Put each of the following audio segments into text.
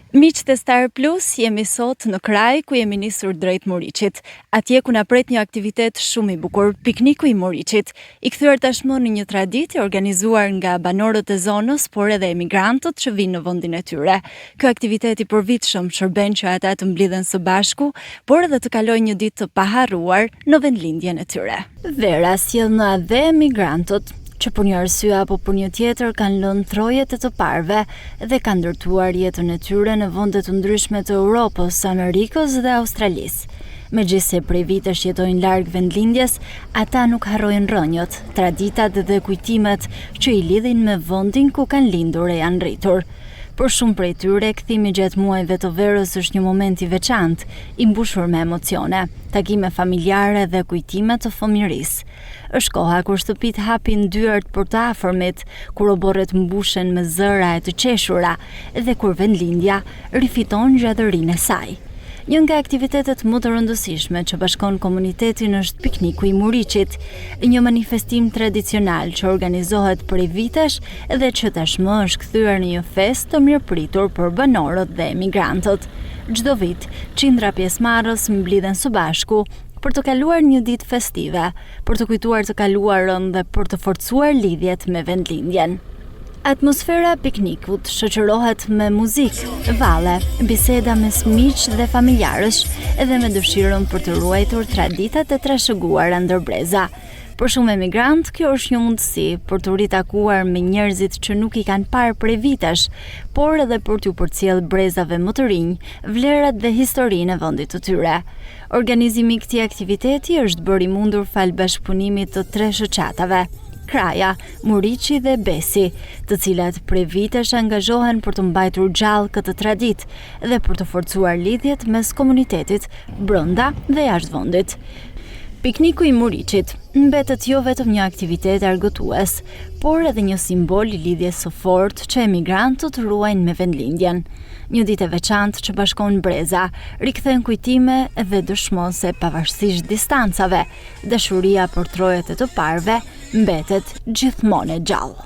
Miq të Star Plus, jemi sot në kraj ku jemi nisur drejt Moriçit. Atje ku na pret një aktivitet shumë i bukur, pikniku i Moriçit, i kthyer tashmë në një traditë organizuar nga banorët e zonës, por edhe emigrantët që vinë në vendin e tyre. Ky aktivitet i përvitshëm shërben që ata të mblidhen së bashku, por edhe të kalojnë një ditë të paharruar në vendlindjen e tyre. Vera sjell na dhe emigrantët që për një arsye apo për një tjetër kanë lënë trojet e të parëve dhe kanë ndërtuar jetën e tyre në vende të ndryshme të Europës, Amerikës dhe Australisë. Megjithse prej vitesh jetojnë larg vendlindjes, ata nuk harrojnë rrënjët, traditat dhe kujtimet që i lidhin me vendin ku kanë lindur e janë rritur. Për shumë prej tyre, kthimi gjatë muajve të verës është një moment i veçantë, i mbushur me emocione, takime familjare dhe kujtime të fëmijërisë. Është koha kur shtëpit hapin dyert për të afërmit, kur oborret mbushen me zëra e të qeshura dhe kur vendlindja rifiton gjatërinë e saj. Një nga aktivitetet më të rëndësishme që bashkon komunitetin është pikniku i Moriçit, një manifestim tradicional që organizohet prej vitesh dhe që tashmë është kthyer në një festë të mirëpritur për banorët dhe emigrantët. Çdo vit, qindra pjesëmarrës mblidhen së bashku për të kaluar një ditë festive, për të kujtuar të kaluarën dhe për të forcuar lidhjet me vendlindjen. Atmosfera piknikut shoqërohet me muzikë, valle, biseda mes miq dhe familjarësh, edhe me dëshirën për të ruajtur traditat e trashëguara ndër breza. Për shumë emigrant, kjo është një mundësi për të ritakuar me njerëzit që nuk i kanë parë prej vitesh, por edhe për t'u përcjell brezave më të rinj, vlerat dhe historinë e vendit të tyre. Organizimi i këtij aktiviteti është bërë i mundur fal bashkëpunimit të 3 shoqatave: Kraja, Moriçi dhe Besi, të cilat prej vitesh angazhohen për të mbajtur gjallë këtë traditë dhe për të forcuar lidhjet mes komunitetit brenda dhe jashtë vendit. Pikniku i Moriçit mbetet jo vetëm një aktivitet argëtues, por edhe një simbol i lidhjes së fortë që emigrantët ruajnë me vendlindjen. Një ditë e veçantë që bashkon breza, rikthen kujtime dhe dëshmon se pavarësisht distancave, dashuria për trojet e të parëve mbetet gjithmonë e gjallë.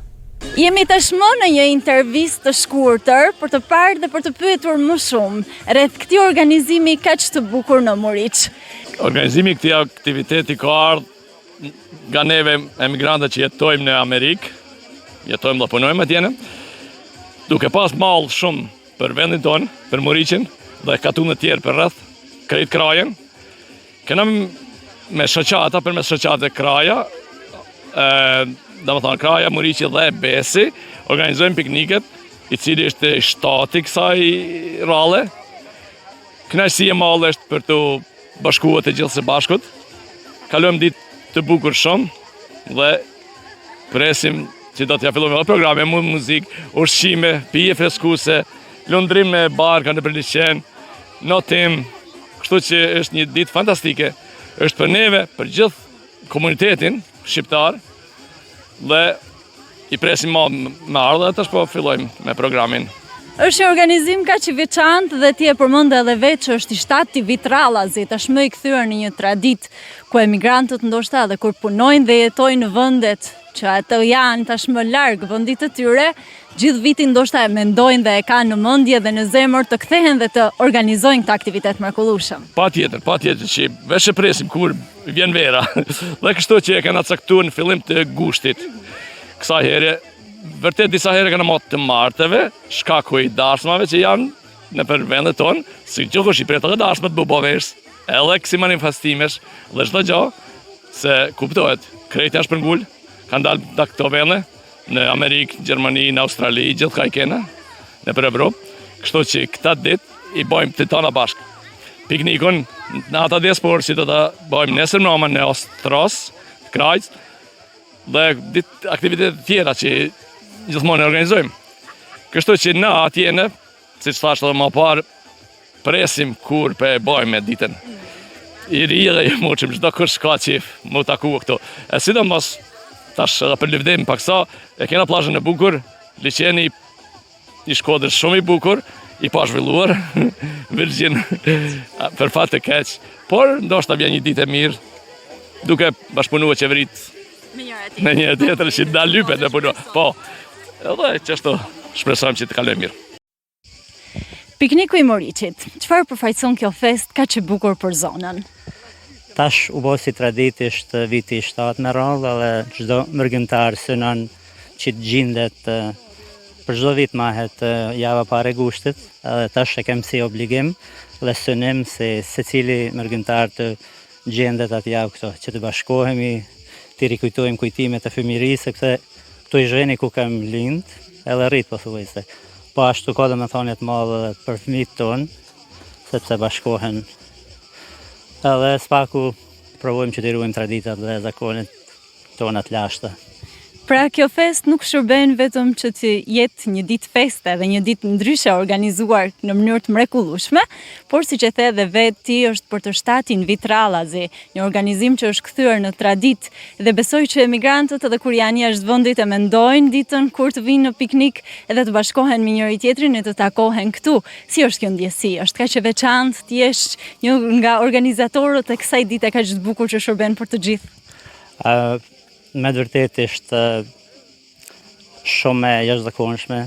Jemi tashmë në një intervistë të shkurtër për të parë dhe për të pyetur më shumë rreth këtij organizimi kaq të bukur në Moriç. Organizimi i këtij aktiviteti ka ardhur nga neve emigrantët që jetojmë në Amerikë, jetojmë dhe punojmë atje, duke pas mall shumë për vendin tonë, për Moriçin dhe katunë të tjerë për rreth, krejt krajen. Kena me shoqata, përmes shoqate Kraja, domethënë Kraja, Moriçi dhe Besi, organizojmë pikniket, i cili është shtati kësaj ralle. Kënaqësia e madhe është për të bashkuar të gjithë së bashkut. Kalojmë ditë të bukur shumë dhe presim që do t'ja fillojmë programe, muzikë, ushqime, pije freskuese, lundrim me barka në liçen, notim, kështu që është një ditë fantastike. Është për neve, për gjithë komunitetin shqiptar dhe i presim me ardhe tash po fillojmë me programin. Është një organizim kaq i veçantë dhe ti e përmend edhe vetë që është i shtati vitrallazi, tashmë i kthyer në një traditë ku emigrantët ndoshta edhe kur punojnë dhe jetojnë në vendet që ato janë tashmë larg vendit të tyre, gjithë vitin ndoshta e mendojnë dhe e kanë në mendje dhe në zemër të kthehen dhe të organizojnë këtë aktivitet mrekullueshëm. Patjetër që veç e presim kur vjen vera. Dhe kështu që e kanë caktuar në fillim të gushtit. Kësaj here vërtet disa herë kanë marrë të martëve, shkaku i dashmave që janë në për vendet tonë, si që i pretë të dashmet bubovesh, edhe kësi manifestimesh dhe çdo gjë, se kuptohet, krejt janë shpërngull, kanë dalë da këto vende, në Amerikë, Gjermani, në Australi, gjithë ka i kena, në për Evropë, kështu që këta ditë i bojmë të tona bashkë. Piknikun në ata diasporë që do të bojmë nesër mbrëma në Ostros, Krajc, dhe ditë aktivitetet tjera që gjithmonë e organizojmë. Kështu që na atjene, si që thashtë edhe më parë, presim kur për e bojmë e ditën. I ri dhe i muqim, çdo kush ka qif, mu taku këto. E sidomos, tash edhe për Lëvdim paksa, e kena plazhën e bukur, liçeni i Shkodrës shumë i bukur, i pa zhvilluar, Virgjin për fat të keq, por ndoshta vjen një ditë e mirë, duke bashkëpunuar qeverit me njëra tjetër që dal lypet e puno. Po, edhe çështo shpresojmë që të kalojë mirë. Pikniku i Moriqit, çfarë përfaqëson kjo fest kaq e bukur për zonën? Tash u bo si traditisht viti 7 me radhë dhe çdo mërgëntar synon që të gjendet për çdo vit mahet java para gushtit, edhe tash e kem si obligim dhe synim se secili mërgëntar të gjendet atë javë këto, që të bashkohemi, të rikujtojmë kujtimet e fëmijërisë, se këto i zheni ku kam lind, edhe rrit pothuajse. Po ashtu ka domethënie të madhe për fëmijët tonë, sepse bashkohen. Edhe spaku provojmë që të ruajmë traditat dhe zakonet tona të lashta. Pra kjo fest nuk shërben vetëm që të jetë një ditë feste dhe një ditë ndryshe organizuar në mënyrë të mrekullueshme, por siç e the edhe vetë ti është për të shtatin vit radhazi, një organizim që është kthyer në traditë dhe besoj që emigrantët edhe kur janë jashtë vendit e mendojnë ditën kur të vinë në piknik edhe të bashkohen me njëri tjetrin e të takohen këtu. Si është kjo ndjesi? Është kaq e veçantë të jesh një nga organizatorët e kësaj dite kaq të bukur që shërben për të gjithë? Me të vërtet ishte shumë e jashtëzakonshme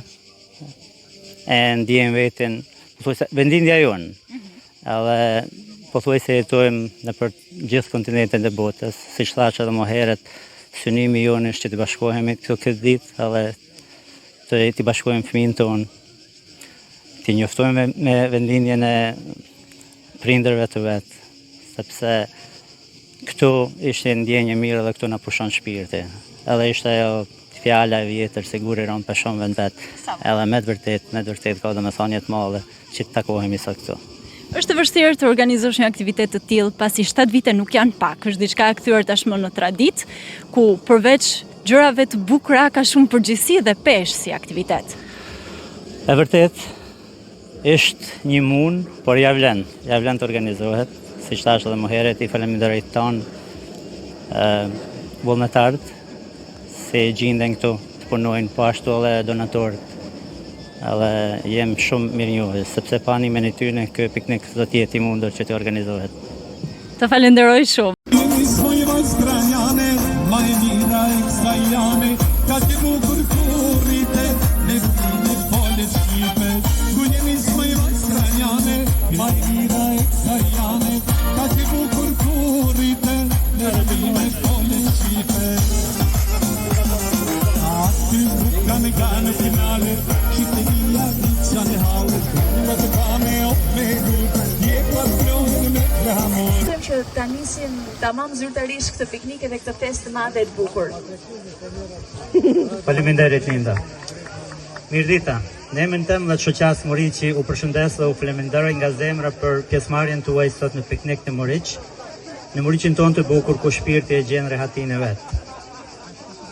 e ndiejmë veten, vendindja jonë. Edhe pothuajse jetojmë nëpër gjithë kontinentin e botës, siç thash edhe më herët, synimi jonë është që të bashkohemi këtë ditë edhe të bashkojmë fëmijën tonë, të njoftojmë me vendindjen e prindërve të vet, sepse këtu ishte ndjenjë mirë dhe këtu na pushon shpirti. Edhe ishte ajo fjala e vjetër se guri ron peshon vendet. Edhe me të vërtet ka domethënie të madhe që të takohemi sa këtu. Është e vështirë të organizosh një aktivitet të tillë pasi 7 vite nuk janë pak, është diçka e kthyer tashmë në traditë, ku përveç gjërave të bukura ka shumë përgjegjësi dhe peshë si aktivitet. E vërtet është një munë, por ja vlen të organizohet. Si që thash edhe më herët, i faleminderoj tonë vullnetarët se gjenden këtu të punojnë, po ashtu edhe donatorët. Edhe jem shumë mirënjohës, sepse pa animin e tyre ky piknik do të jetë i mundur që të organizohet. Të falenderoj shumë. Që ta nisim tamam zyrtarisht këtë piknik dhe këtë festë të madhe të bukur. Faleminderit Linda. Mirdita, në emrin tim dhe të shoqas Moriqi u përshëndes dhe u falenderoj nga zemra për pjesëmarrjen tuaj sot në piknik në Moriq, në Moriqin tonë të bukur ku shpirti e gjen rehatinë e vet.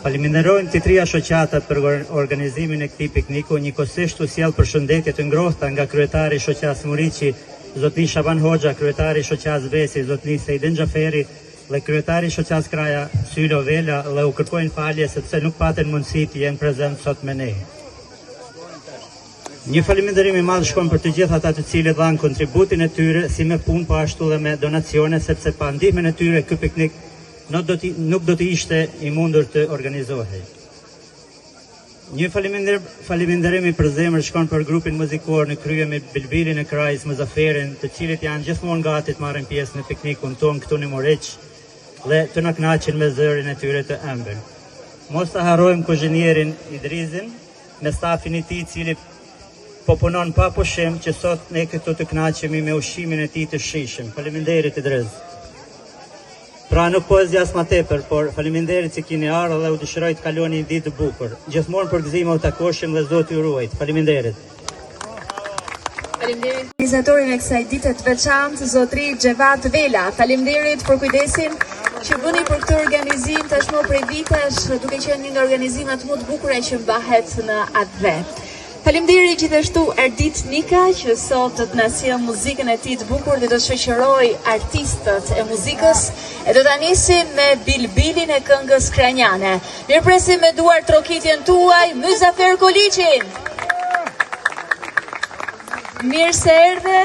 Faleminderojmë të trija shoqatat për organizimin e këtij pikniku, njëkohësisht u sjell përshëndetje të ngrohta nga kryetari i shoqas Moriqi, Zotni Shaban Hoxha, kryetari i shoqas Besi, Zotni Sejdin Xhaferi dhe kryetari i shoqas Kraja Sylo Vela, dhe u kërkojnë falje sepse nuk paten mundësi të jenë prezent sot me ne. Një faleminderim i madh shkon për të gjithë ata të cilët dhanë kontributin e tyre si me punë po ashtu dhe me donacione, sepse pa ndihmën e tyre ky piknik nuk do të ishte i mundur të organizohej. Një faleminderim për zemër shkon për grupin muzikor në krye me Bilbilin e Krajës Muzaferin, të cilët janë gjithmonë gati të marrin pjesë në piknikun tonë këtu në Moriq dhe të na kënaqin me zërin e tyre të ëmbël. Mos ta harrojmë kuzhinierin Idrizin me stafin e tij, i cili po punon pa pushim që sot ne këtu të kënaqemi me ushqimin e tij të shijshëm. Faleminderit Idriz. Pra nuk po zgjas më tepër, por faleminderit që keni ardhur dhe u dëshiroj të kaloni një ditë të bukur. Gjithmonë për gëzim u takoshim dhe Zoti ju ruajt. Faleminderit. Faleminderit organizatorin e kësaj dite të veçantë, Zotri Xhevat Vela. Faleminderit për kujdesin që bëni për këtë organizim tashmë prej vitesh, duke qenë një nga organizimet më të bukura që mbahet në atë vet. Faleminderit gjithashtu Erdit Nika që sot do të na sjellë muzikën e tij të bukur dhe do të shoqëroj artistët e muzikës e do ta nisim me Bilbilin e këngës kranjane. Mirpresim me duar trokitjen tuaj Muzafer Koliçin. Mirë se erdhe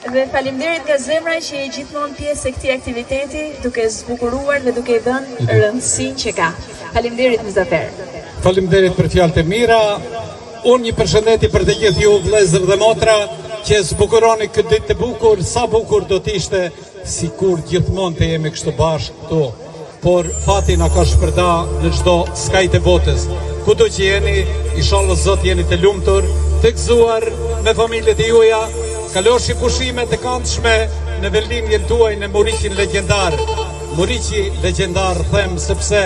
dhe faleminderit nga zemra që je gjithmonë pjesë e këtij aktiviteti, duke zbukuruar dhe duke i dhënë rëndësinë që ka. Faleminderit Muzafer. Faleminderit për fjalët e mira. Unë një përshëndetje për të gjithë ju vëllezër dhe motra. që zbukuroni këtë ditë të bukur, sa bukur do t'ishte si kur gjithmonë të jemi kështu bashkë këtu. Por fati na ka shpërda në çdo skajt e botës. Kudo që jeni, inshallah Zot jeni të lumtur, të gëzuar me familjet e juaja, kaloshi pushime të këndshme në vendlinjen tuaj në Muriqin legjendar. Muriqi legjendar them sepse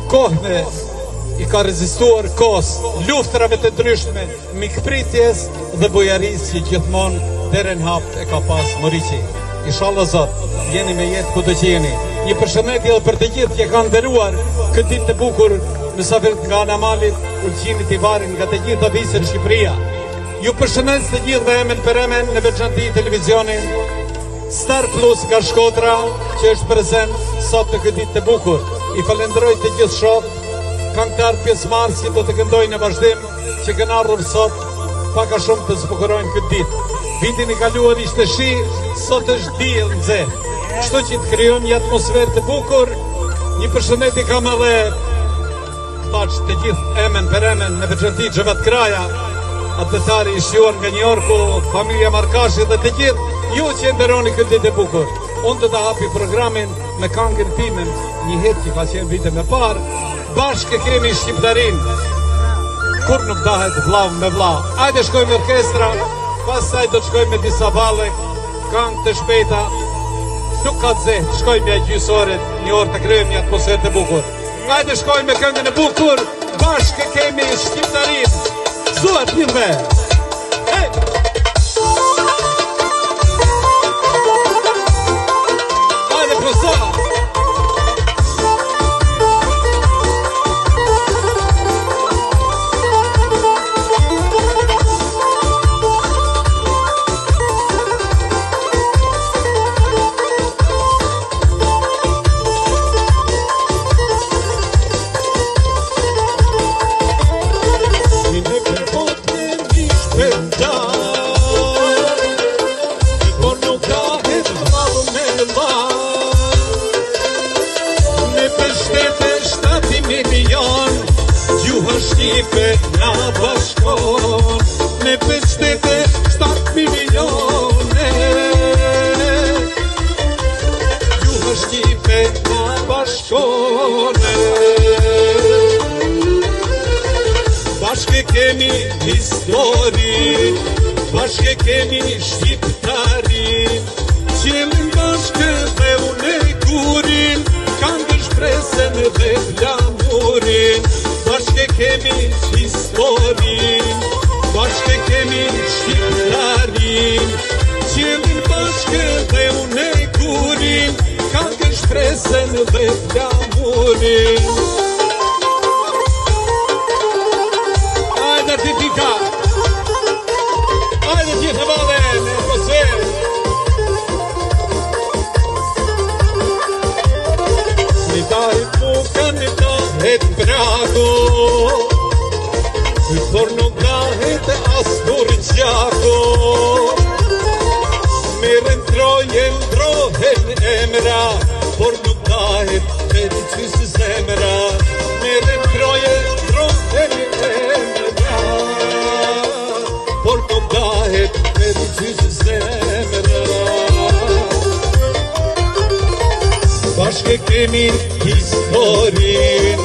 kohëve i ka rezistuar kohës, luftrave të ndryshme, mikpritjes dhe bujarisë që gjithmonë deren hapt e ka pas Muriqi. Inshallah Zot, jeni me jetë kudo që jeni. Një përshëndetje edhe për të gjithë që kanë nderuar këtë ditë të bukur, mysafirët nga Anamalit, Ulqinit i Varin, nga të gjitha visët Shqipëria. Ju përshëndes të gjithë dhe emën për emën në veçanti televizionin Star Plus nga Shkodra, që është prezent sot të këtë ditë të bukur. I falenderoj të gjithë shokë, këngëtar pjesëmarrësi do të këndojnë në vazhdim që kanë ardhur sot pak a shumë të zbukurojnë këtë ditë. Vitin i kaluar ishte shi, sot është diell nxehtë. Kështu që të krijojmë një atmosferë të bukur. Një përshëndetje kam edhe thaç të gjithë emën për emën në veçanti Xhevat Kraja, atletari i shjuar nga New Yorku, familja Markashi dhe të gjithë ju që nderoni këtë ditë e bukur. Unë do ta hapi programin me këngën time, një hit që ka qenë vite më parë. Bashkë kemi shqiptarin, kur nuk dahet vllav me vllav. Hajde shkojmë me orkestra, pastaj do të shkojmë me disa valle, këngë të shpejta. Nuk ka të zehë, shkojmë me gjysëoret, një orë të kryejmë një atmosferë të bukur. Hajde shkojmë me këngën e bukur, bashkë kemi shqiptarin. Zuat një dhe! Hey! Hajde prosa! Shqipet nga bashkon, me 57 milione. Gjuha Shqipet nga bashkone. Bashkë kemi histori, bashkë kemi shqiptarin, qëllin bashkë dhe une kurin, kanë të shpresen dhe flamurin. Bashkë kemi historin, bashkë kemi shqiptarin, qëllin bashkë dhe une kurin, kanë të shpresen dhe flamurin. Ajde ti tika, ajde gjithë vale në atmosferë. Një daj puka, një dahet brago, por nuk dahet as kur gjako. Merren trojen ndrohen emra, por nuk dahet me qysë zemra. Merren trojen ndrohen emra, por nuk dahet me qysë zemra. Bashkë kemi historin,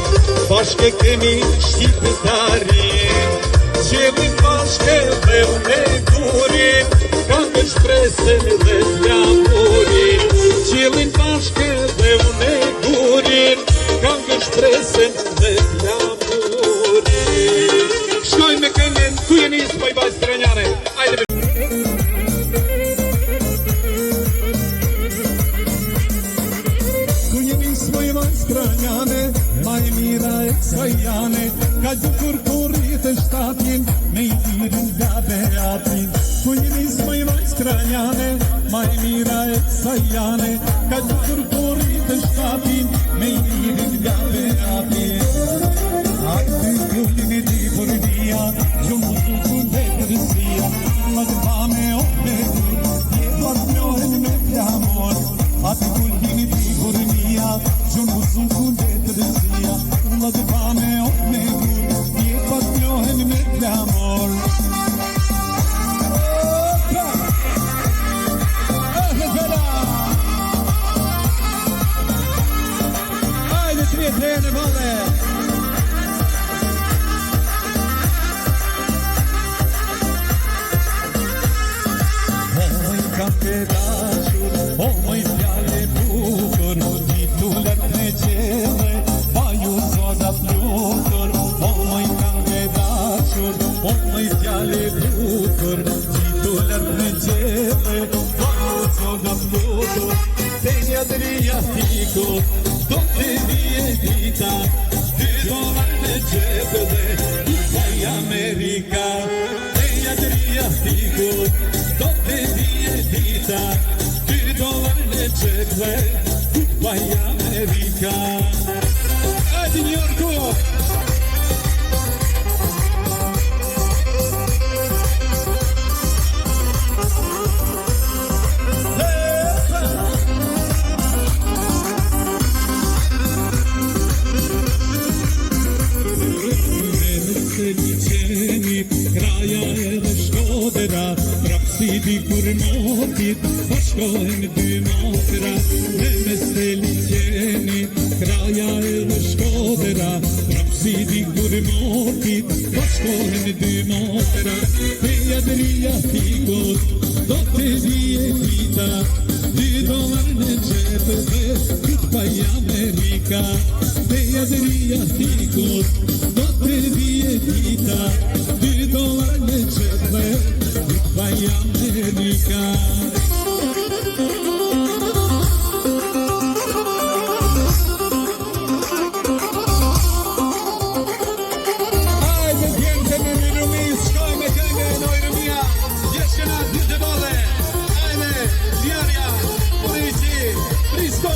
bashkë kemi shqiptarin, qëllin bashkë dhe une kurin, kanë të shpresen dhe flamurin. Qëllin bashkë dhe une kurin, kanë të shpresen dhe flamurin. Shkojmë me këngën, ku jeni së poj bajs të rënjane, ajde me Maj mira e kësajane, ka gjukur kurit e shtatin, me I tirin nga beatin. Ku jenis maj vajs kranjane, maj mira e kësajane, ka gjukur kurit e shtatin, me I tirin nga beatin. Ati kullin e ti për dia, gjumë sukun dhe kërësia, ma të pa me ope dur, jetu atë njohen me flamor. Ati kullin e ti për dia, gjumë sukun dhe kërësia, ma të pa me ope dur, jetu atë njohen me flamor. këngë dashur, o moj fjale bukur, titullet me qele, pa ju zodat lukur, o moj këngë dashur, o moj fjale bukur, titullet me qele, pa ju zodat lukur, tenja drija tiku, do të vije dita, $2 në qepë dhe Dubai Amerika, tenja drija tiku, do të vije dita, $2 në qepë dhe Dubai Amerika. Ajde New Yorku! Kraja edhe Shkodra, prapsi dikur motit, po shkohen dy motra, me mes të liqenit. Kraja edhe Shkodra, prapsi dikur motit, po shkohen dy motra, teja drija tikut, do të vije dita, $2 në qepë dhe Dubai Amerika, teja drija tikut, do të vije dita, $2 në qepë dhe Dubai Amerika. Ajde djente me mirumis, shkoj me këngë në Ojrëmia, jeshkëna dhjete vole, ajde, djarja, Morici, Frisko.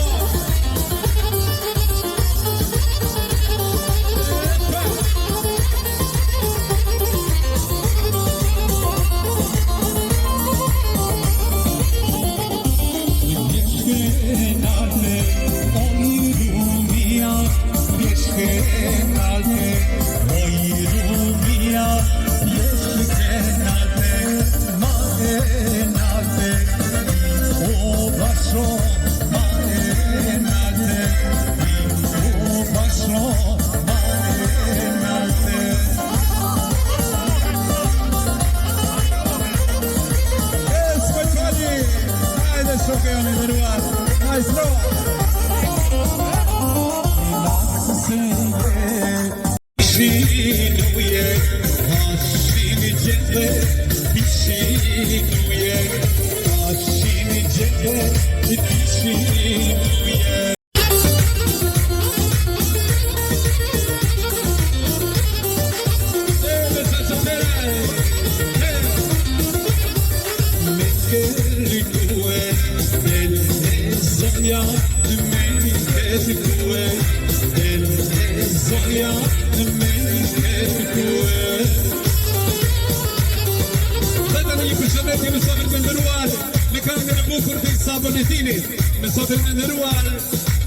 Me sotën e ndëruar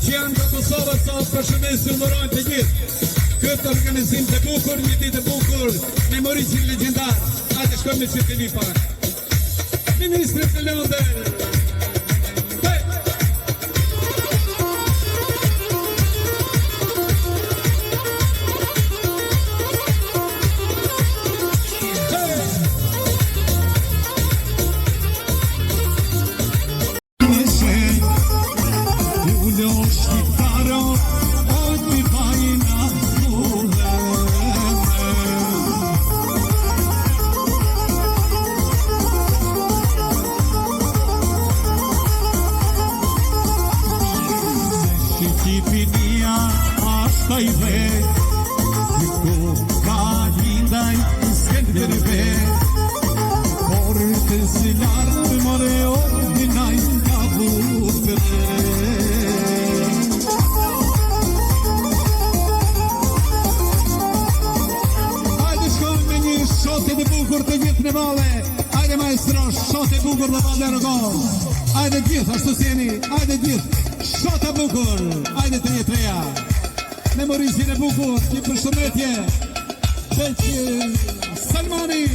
që janë të Kosovës sot përshëndesin dhurojnë të gjithë këtë organizim të bukur, një ditë të bukur me Moricin legjendar. Hajde shkojmë në qyteni pak. Ministri të Londër. Ajde maestro, shot e bukur dhe bandero gol. Ajde gjithë, ashtu si jeni, ajde gjithë. Shot e bukur, ajde 3-3. Me Moricin e bukur, një përshëndetje. Beqi Salmani.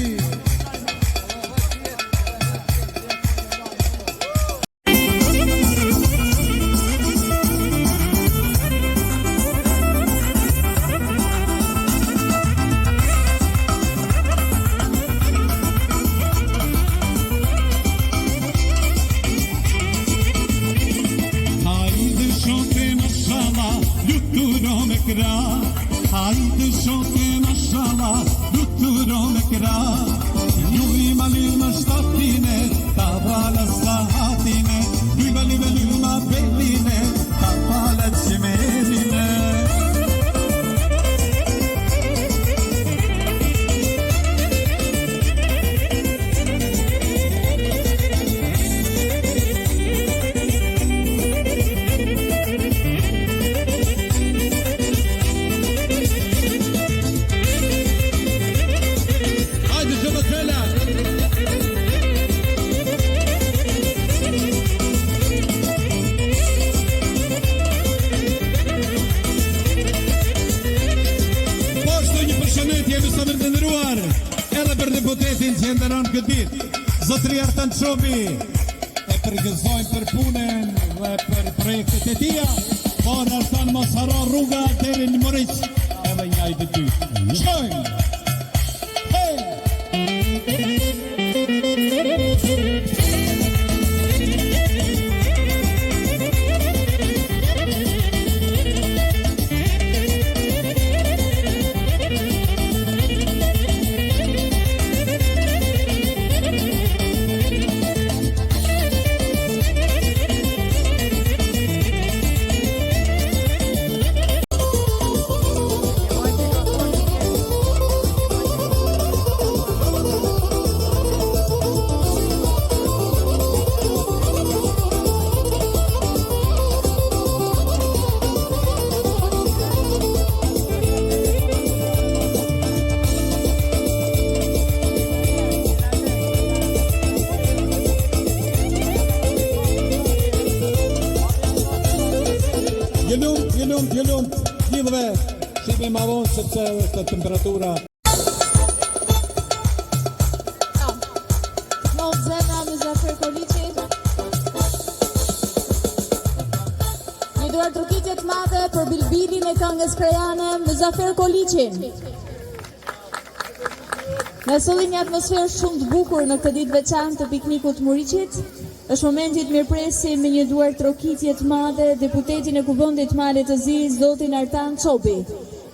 me kra, hajde shoke mashallah, luturo me kra. Lui malima shtatine, tavala sahatine, lui malima belline, tavala cimerine. Deputetin që nderon këtë ditë, zotëri Artan Çobi, e përgëzojmë për punën dhe për projektet e tia, por Artan mos haro rruga deri në Moriç, edhe një ajtë dy. Shkojmë! Jelum, gjithve, shqipe ma vonë sepse është temperatura. Mod zemra Muzaffer Koliçi. Një duar trukitje të madhe për bilbilin e këngës krajane Muzaffer Koliçin. Ne sollim një atmosferë shumë të bukur në këtë ditë veçantë të piknikut të Moriçit. Është momenti të mirëpresim me një duar trokitje të madhe deputetin e Kuvendit të Malit të Zi, zotin Artan Çobi.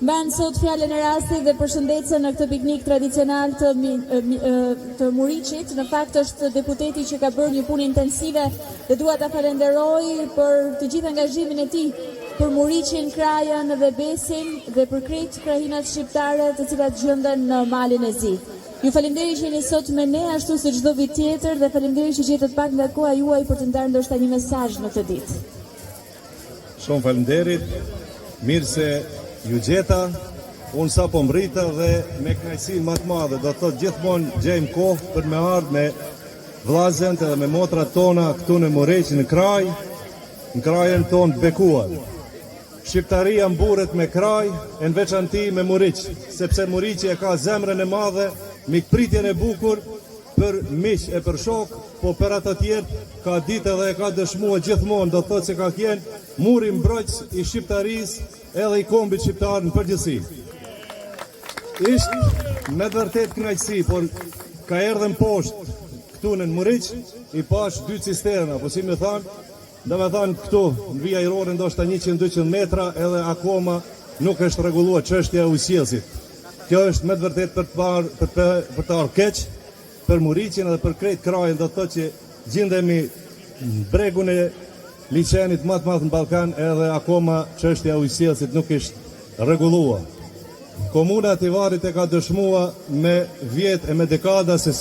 Mban sot fjalën e rastit dhe përshëndetsen në këtë piknik tradicional të Moriçit. Në fakt është deputeti që ka bërë një punë intensive dhe dua ta falenderoj për të gjithë angazhimin e tij për Moriçin, Krajën dhe Besin dhe për krejt krahinat shqiptare të cilat gjenden në malin e Zi. Ju falemnderoj që jeni sot me ne ashtu si çdo vit tjetër dhe falemnderoj që gjetët pak nga koha juaj për të ndarë ndoshta një mesazh në këtë ditë. Shumë falemnderit, mirë se ju gjeta, unë sa po mbrita dhe me kënaqësi më të madhe, do të thotë gjithmonë gjejmë kohë për me ardhur me vllazënt edhe me motrat tona këtu në Moriç, në kraj, në krajën tonë të bekuar. Shqiptaria mburret me kraj, e në veçanti me Moriç, sepse Moriçi e ka zemrën e madhe, mikpritjen e bukur për miq e për shok, po për ata tjerë ka ditë edhe e ka dëshmuar gjithmonë, do të thotë se ka qenë muri mbrojtës i shqiptarisë edhe i kombit shqiptar në përgjithësi. Ishte me vërtet kënaqësi, por ka erdhën poshtë këtu në Moriç, i pash dy cisterna, po si më thanë, do me thanë këtu në vija Irore ndoshta 100-200 metra edhe akoma nuk është rregulluar çështja e ujësjellësit. Kjo është me të vërtet për të ardhur keq për Moriçin edhe për krejt krajën, do të thotë që gjendemi në bregun e liçenit më të madh në Ballkan edhe akoma çështja e ujësjellësit nuk është rregulluar. Komuna e Tivarit e ka dëshmuar me vjet e me dekada se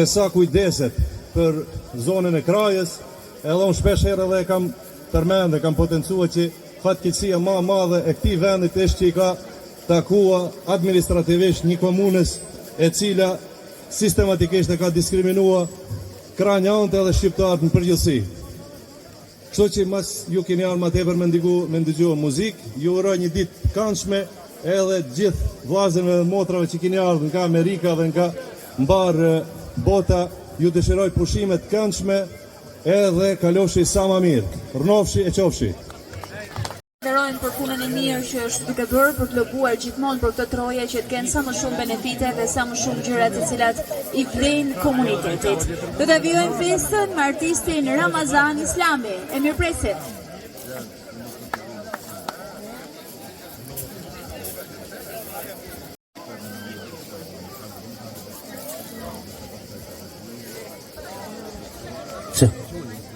sa kujdeset për zonën e krajës, edhe unë shpesh herë edhe e kam përmend dhe kam potencuar që fatkeqësia më e madhe e këtij vendit është që i ka takua administrativisht një komunës e cila sistematikisht e ka diskriminuar kranjante dhe shqiptarët në përgjithësi. Kështu që mas ju keni ardhur më tepër me ndëgjuar muzikë, ju uroj një ditë të këndshme edhe gjithë vllazërve dhe motrave që keni ardhur nga Amerika dhe nga mbar bota, ju dëshiroj pushime të këndshme edhe kalofshi sa më mirë. Rnofshi e qofshi. Falenderojmë për punën e mirë që është duke bërë për të lobuar gjithmonë për këtë troje që të kenë sa më shumë benefite dhe sa më shumë gjëra të cilat i vlejnë komunitetit. Do ta vijojmë festën me artistin Ramazan Islami. E mirëpresim.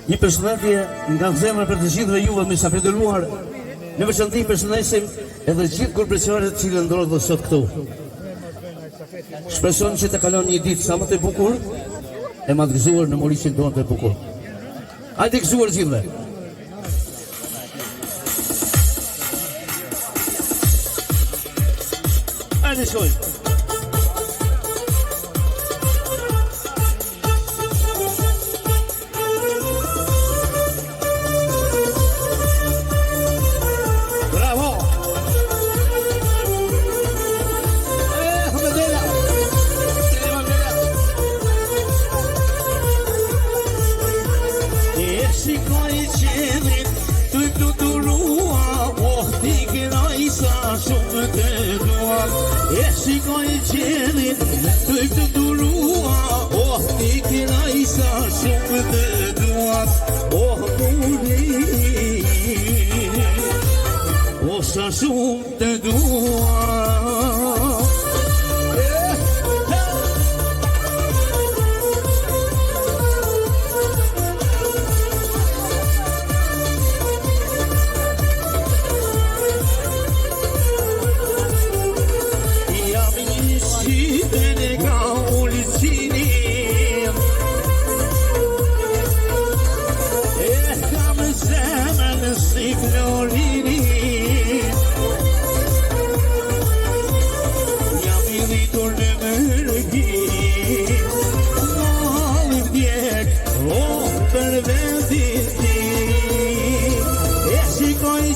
Një përshëndetje nga zemra për të gjithëve juve me sa pritëruar. Në veçantë përshëndesim edhe gjithë kurbeqarët që ndrodhen sot këtu. Shpresoj që të kalon një ditë sa më të bukur e më të gëzuar në Mauricin tonë të bukur. Hajde gëzuar gjithëve. Hajde shkojmë. Shikoj qenin, të të durua, ti kena isa shumë të duat, muri, sa shumë të duat.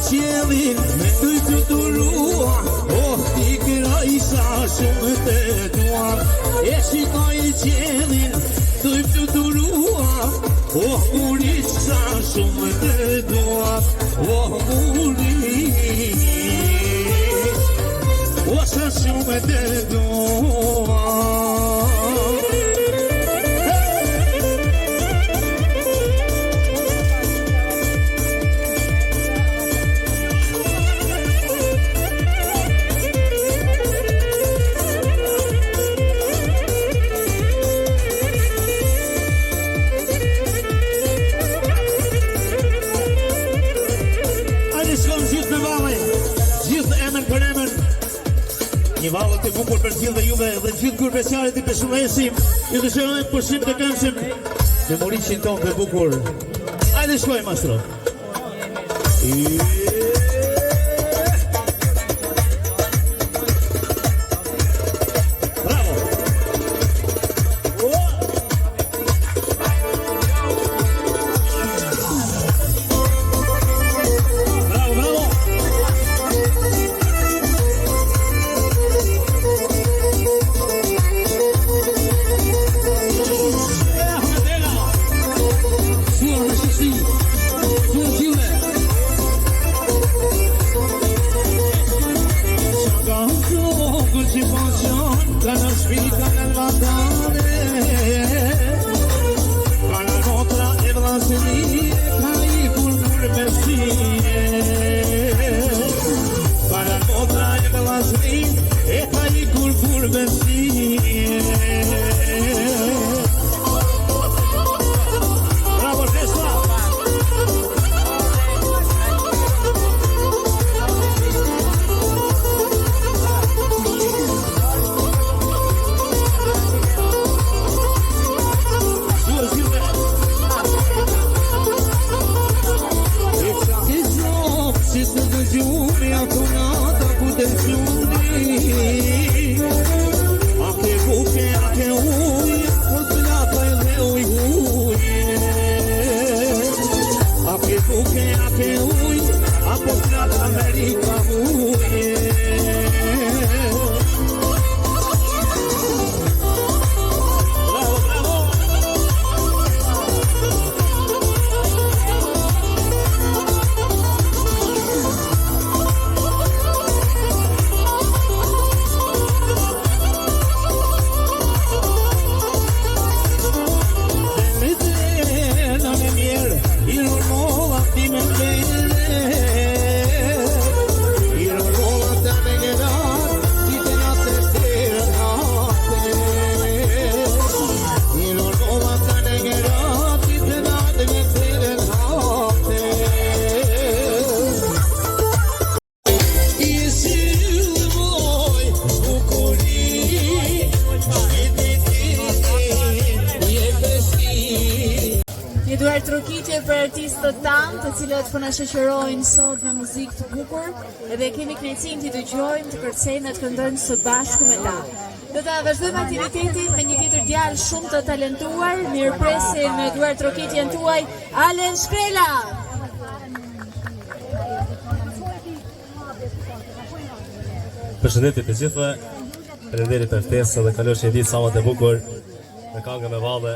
Qelin me të durua, ti këra isa shumë të duat. E shikoj qelin të durua, muri sa shumë të duat. Muri sa shumë të duat. Një valët e bukur për gjithë dhe juve dhe gjithë kurbeqarët I përshëndesim, ju dëshirojmë pushim të këndshëm në Mauricin tonë të bukur. Hajde shkojmë mastro. duart rokitje për artistët tanë, të cilët po na shoqërojnë sot me muzikë të bukur, edhe kemi kënaqësinë të dëgjojmë, të kërcejmë, të këndojmë së bashku me ta. Do ta vazhdojmë aktivitetin me një tjetër djalë shumë të talentuar. Mirëpresim me duart rokitjen tuaj Alen Shkrela. Përshëndetje të gjithëve, faleminderit për ftesën dhe kalosh një ditë sa më të bukur me këngë me valle.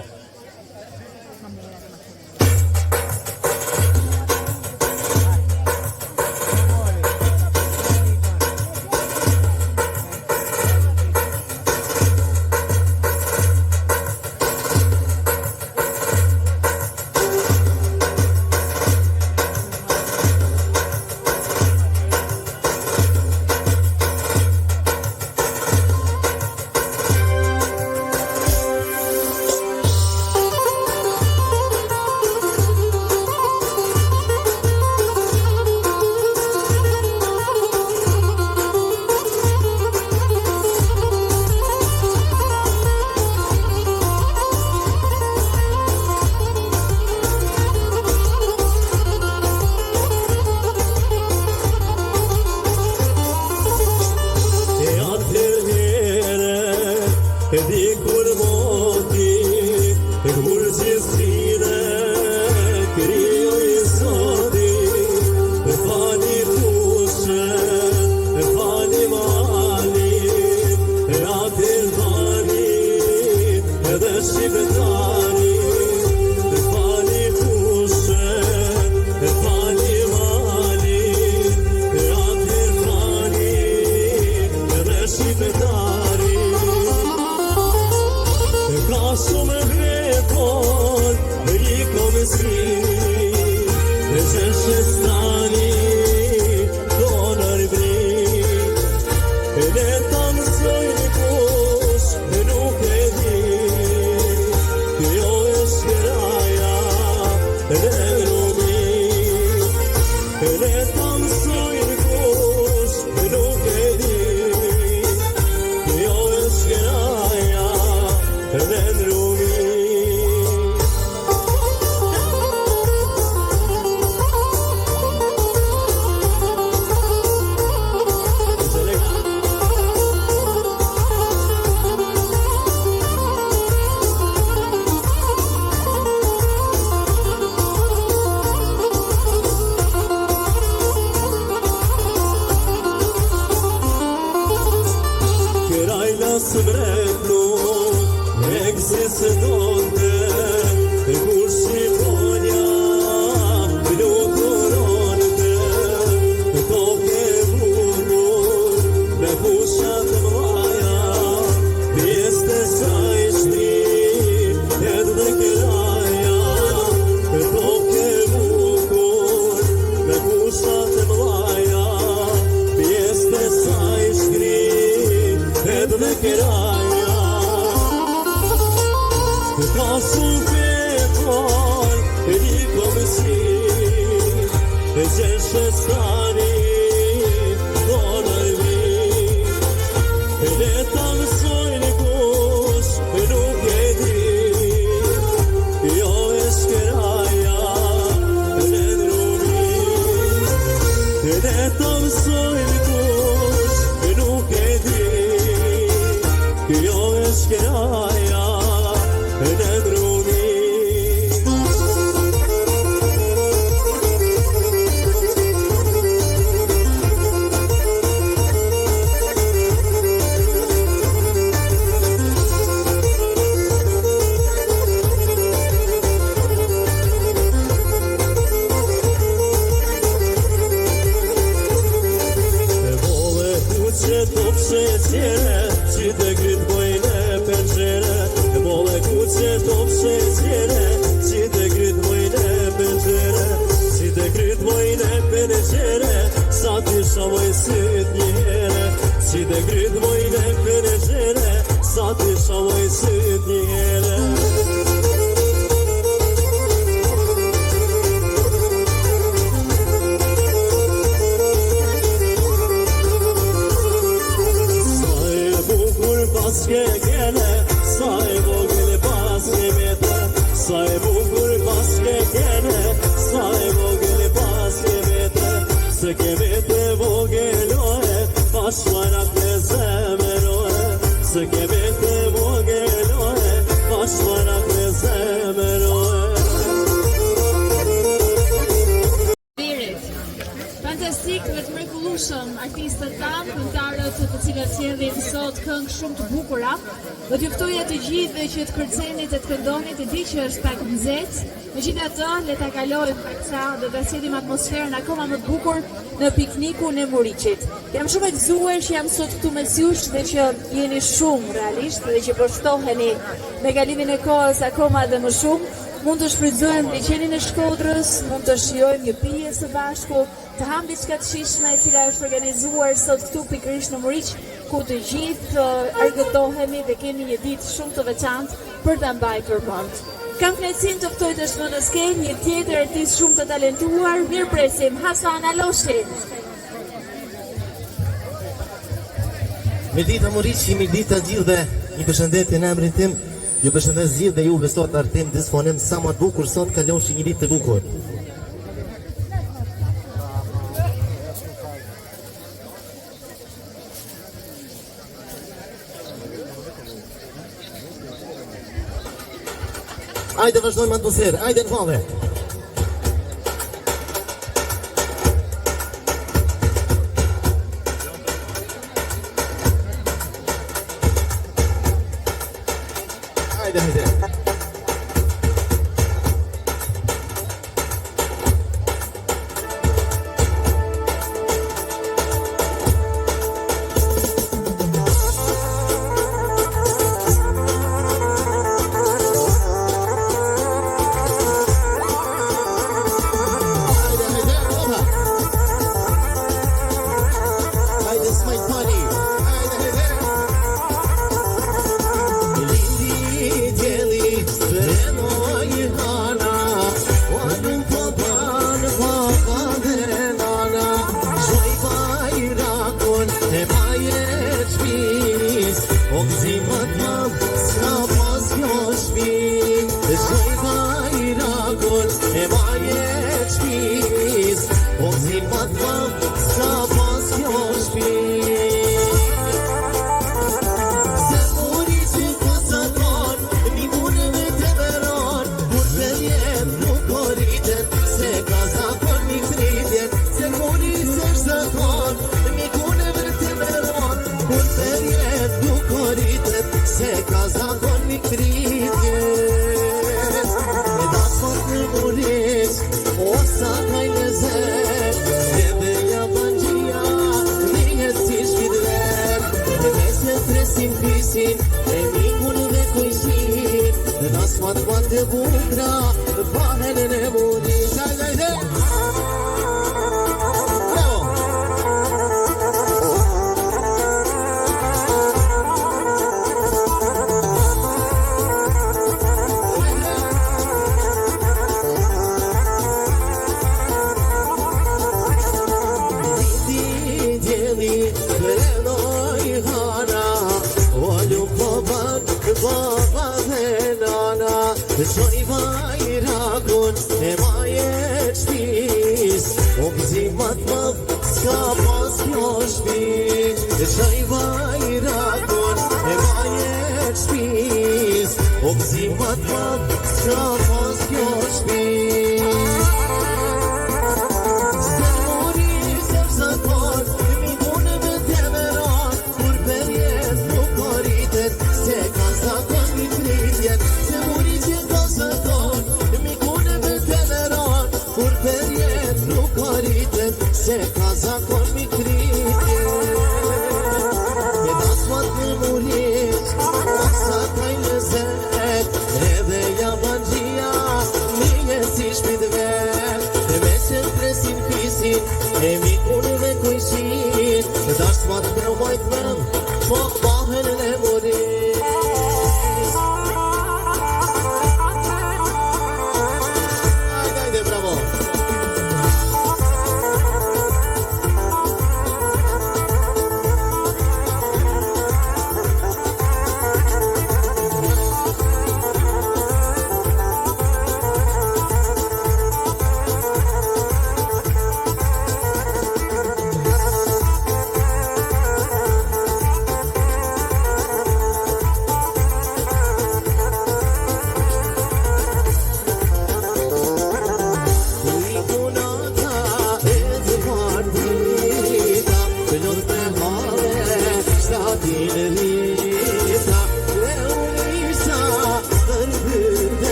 Sa e bukur pas ke jene, sa e vogël pas ke vete, se ke vete vogëloje, pas shmarak me zemëroje, se ke vete vogëloje, pas shmarak me zemëroje. Fantastik dhe të mrekullueshëm artistët tanë, këngëtarët të cilët sjellin sot këngë shumë të bukura. Do t'ju ftoja të gjithë që të kërceni dhe të këndoni, të di që është pak nxehtë. Megjithatë, le ta kalojmë pak sa dhe ta sjellim atmosferën akoma më të bukur në piknikun e Muriqit. Jam shumë e gëzuar që jam sot këtu me jush dhe që jeni shumë realisht dhe që po shtoheni me kalimin e kohës akoma dhe më shumë. Mund të shfrytëzojmë liçenin e Shkodrës, mund të shijojmë një pije së bashku, të ham diçka të shijshme e cila është organizuar sot këtu pikërisht në Muriq, ku të gjithë argëtohemi dhe kemi një ditë shumë të veçantë për ta mbajtur mend. Kam kënaqësinë të ftoj tashmë në skenë një tjetër artist shumë të talentuar, mirëpresim Hasan Aloshi. Mirdita Muriqi, mirdita gjithë dhe një përshëndetje në emrin tim. Ju përshëndes gjithë dhe juve sot artim disponim sa më të bukur sot kaloshi një ditë të bukur. Hajde vazhdojmë atmosferë, hajde në fave. Hajde, hajde.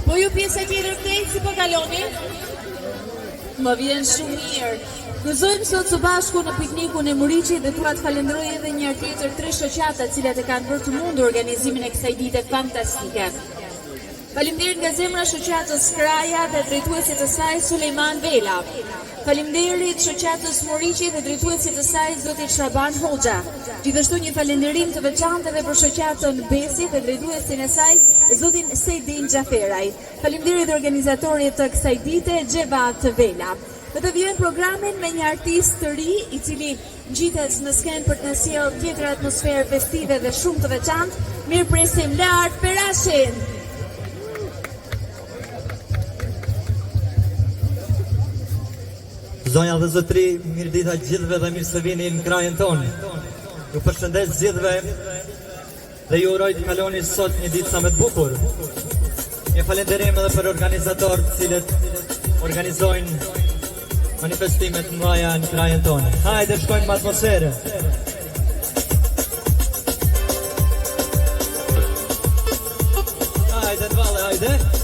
Po ju pjesa tjetër këtej, si po kaloni? Më vjen shumë mirë. Gëzojmë sot së bashku në piknikun e Muriqit dhe dua të falenderoj edhe një herë tjetër 3 shoqata të cilat e kanë bërë të mundur organizimin e kësaj dite fantastike. Faleminderit nga zemra shoqatës Kraja dhe drejtuesit të saj Sulejman Vela. Faleminderit shoqatës Muriqit dhe drejtuesit të saj zoti Shaban Hoxha. Gjithashtu një falënderim të veçantë edhe për shoqatën Besit dhe drejtuesin e saj zotin Sejdin Xhaferaj. Faleminderit organizatorit të kësaj dite Xhevat Vela. Do të vjen programin me një artist të ri i cili ngjitet në skenë për të na sjellë tjetër atmosferë festive dhe shumë të veçantë. Mirëpresim Lart Perashin. Zonja dhe zotri, mirë dita gjithve dhe mirë se vini në krajin tonë. Ju përshëndes gjithve dhe ju uroj të kaloni sot një ditë sa më të bukur. Një falenderim edhe për organizatorët cilët organizojnë manifestimet mëdha në krajin tonë. Hajde shkojmë në atmosferë. Hajde të vale, hajde.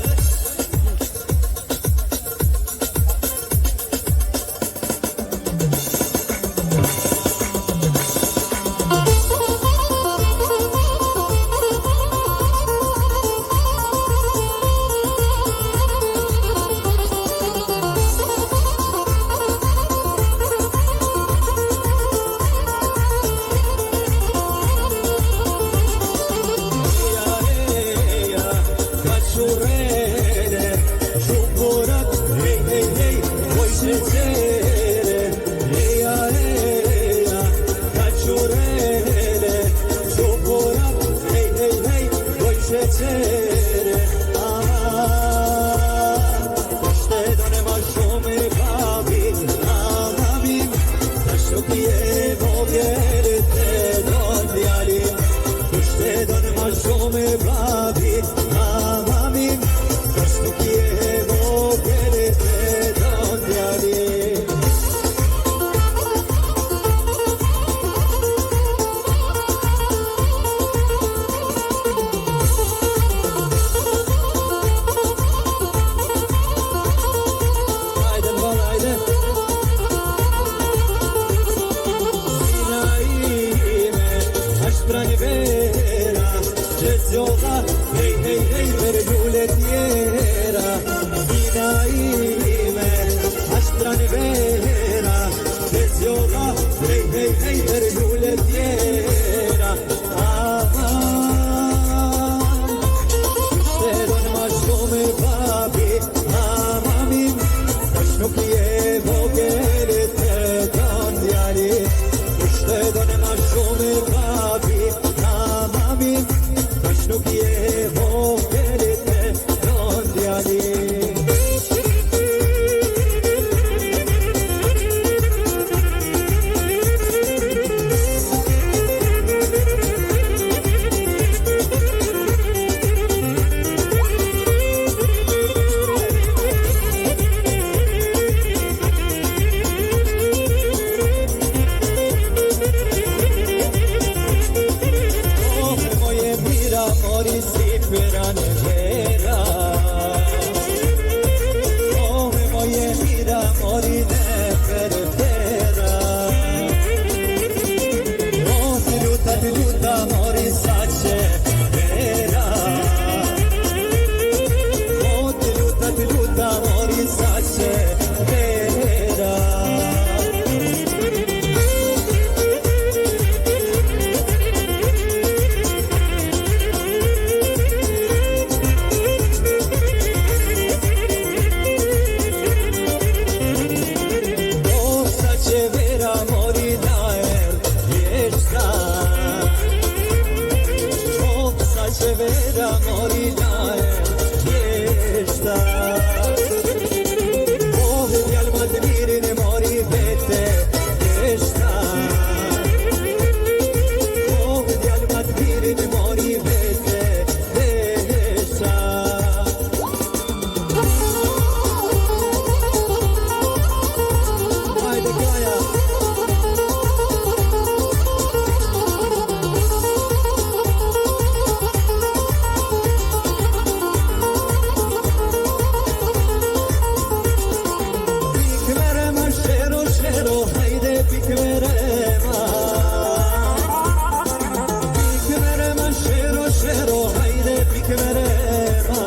كمريما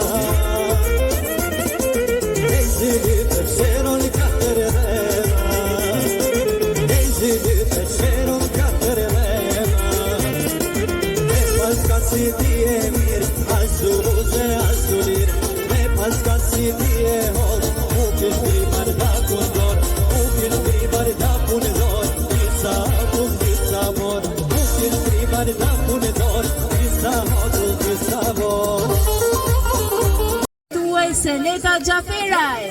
انزلي تفسيرون كتريما انزلي تفسيرون كتريما Paskasi diye mir, azuze azulir. Ne paskasi diye hol, u kishti barda kundor, u kishti barda kundor, isa mor, u kishti barda kundor, isa mor. Tuaj Seneta Gjaferaj.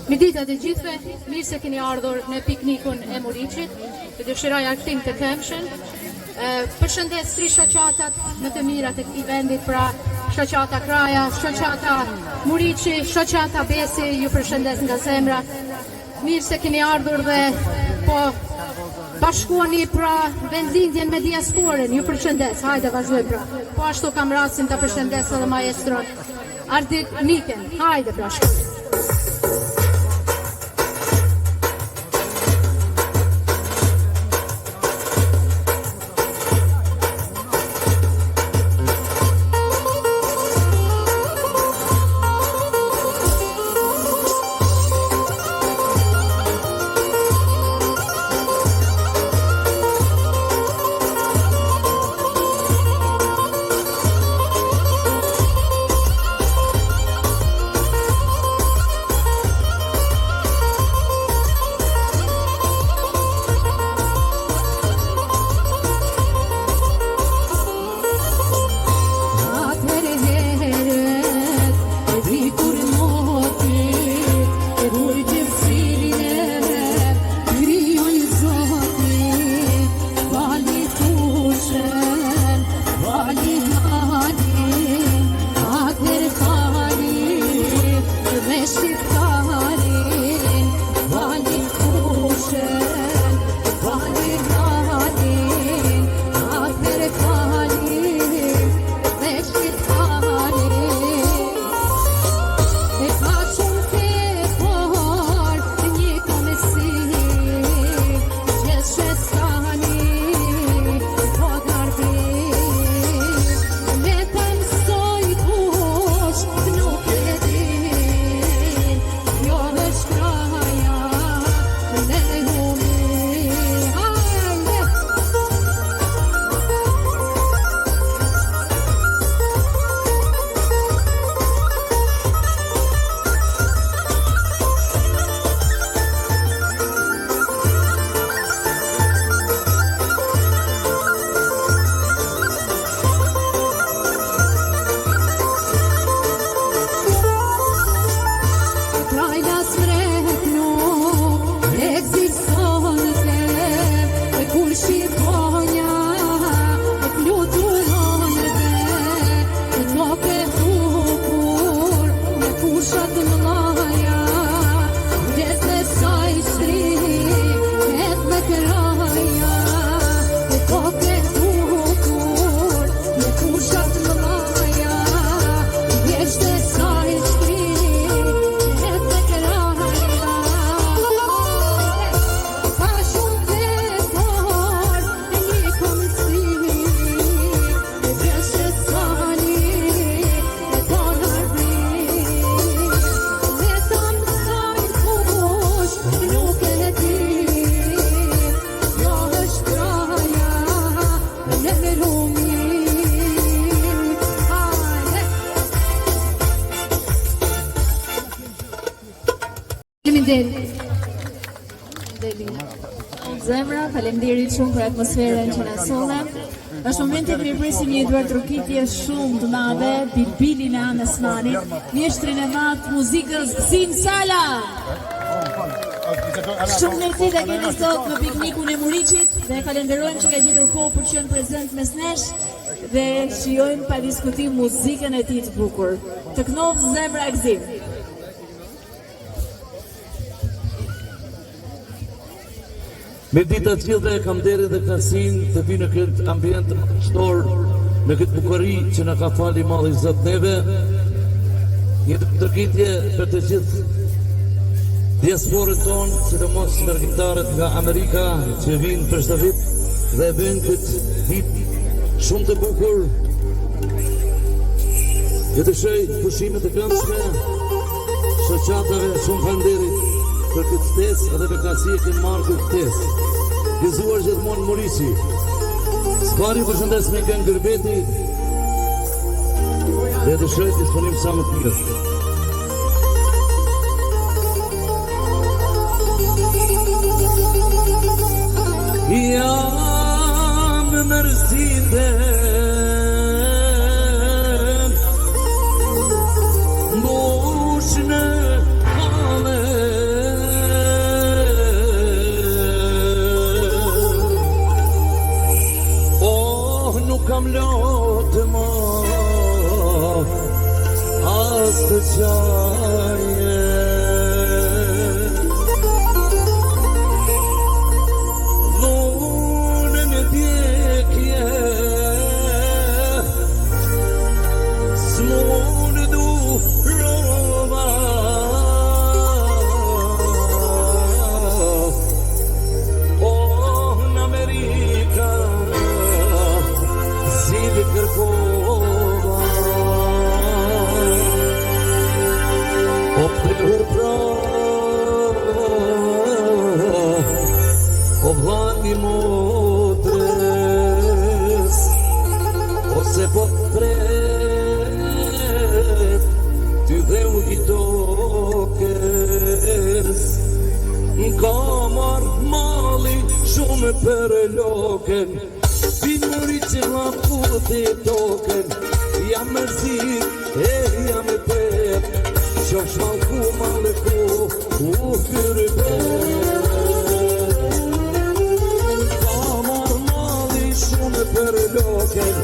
Mirëditë të gjithëve, mirë se keni ardhur në piknikun e Muriqit. Të dëshiroj aktim të këmshën. Përshëndes tri shoqatat më të mirat e këtij vendit, pra shoqata Kraja, shoqata Muriqi, shoqata Besi, ju përshëndes nga zemra. Mirë se keni ardhur dhe po bashkuani pra vendlindjen me diasporën, ju përshëndes, hajde vazhdoj pra. Po ashtu kam rastin të përshëndes edhe maestron Ardit Niken, hajde pra shkoj. Zemra, faleminderit shumë për atmosferën që na solle. Është momenti të mirëpresim një duartrokitje shumë të madhe, Bibilin e Anës Manit, mjeshtrin e madh muzikës Gzim Sala. Shumë mirësi të keni sot në piknikun e Muriqit dhe falenderojmë që ka gjetur kohë për të qenë prezent mes nesh dhe shijojmë pa diskutim muzikën e tij të bukur. Të knof zemra Gzim. Me dita të gjithë kam deri dhe kasin të vi në këtë ambient shtor me këtë bukuri që na ka fali Malli Zot neve, një ndërgitje për të gjithë diasporën tonë, sidomos mërgjimtarët nga Amerika që vinë për çdo vit dhe bëjnë këtë vit shumë të bukur. Ju dëshoj pushime të këndshme, shoqatave shumë falënderit për këtë ftesë edhe për klasi e kënë marrë këtë ftesë. Gëzuar gjithmonë Muriqi. Spari përshëndes me kënë Gërbeti dhe dëshoj të disponim sa më të mirë. Jam mërzite mbush në hale oh nuk kam lotë ma as të qaje për loken Vinë Muriqi vla puti token Jam mërzit e jam e pep Qosh malku maleku kërbe Kamar mali shumë për loken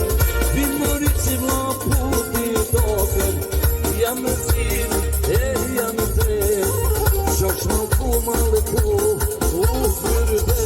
Vinë Muriqi vla puti token Jam mërzit e jam e pep Qosh malku maleku kërbe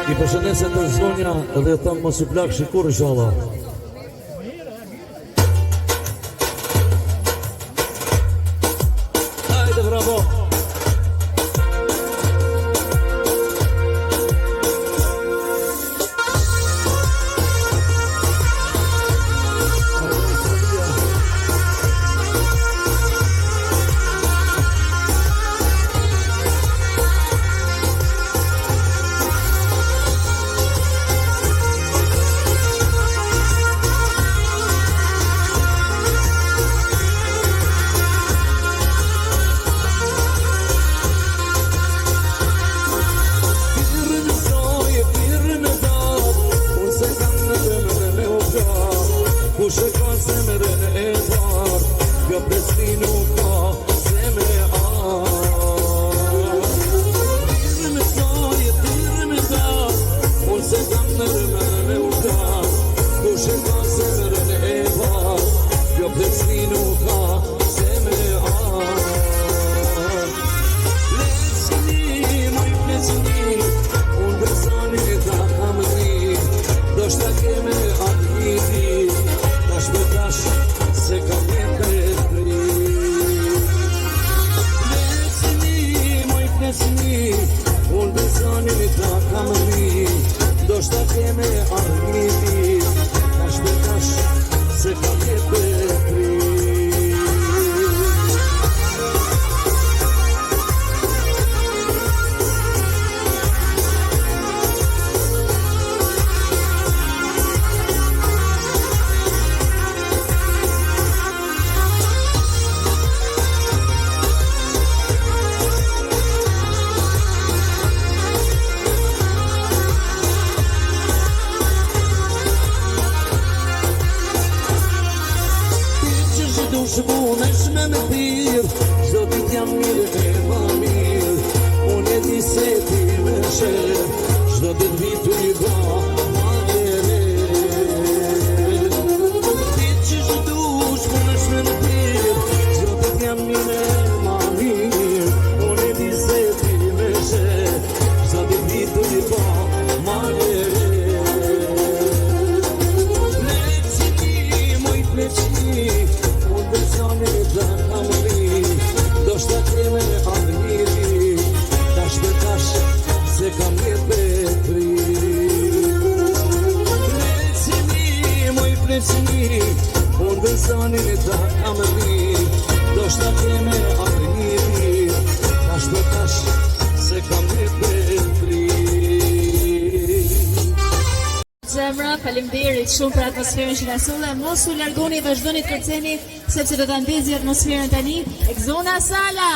I përshëndeset të zonja dhe thonë mos i plak shikur inshallah. Hajde bravo. unë besonin i ta kam mi, do shta keme armiti, tash me tash se kam jetë e tri. Shbunesh me me thirë, zdo dit jam mirë e ma mirë, unë e di se ti me shërë, zdo dit vitu i ba ma ere. Ti që zhdu shbunesh me me thirë, zdo dit jam mirë e ma mirë, unë e di se ti me shërë, zdo dit vitu i ba ma ere. Pleqini, moj pleqini, besonin i ta kam mi, do shta keme armiti, tash me tash se kam jetë e tri. Pleqini, moj pleqini, unë besonin i ta kam mi, do shta keme armiti, tash me tash se kam jetë e tri. Zemra, faleminderit shumë për atmosferën që na solle. Mos u largoni, vazhdoni të kërceni sepse do ta ndezi atmosferën tani Exona Sala.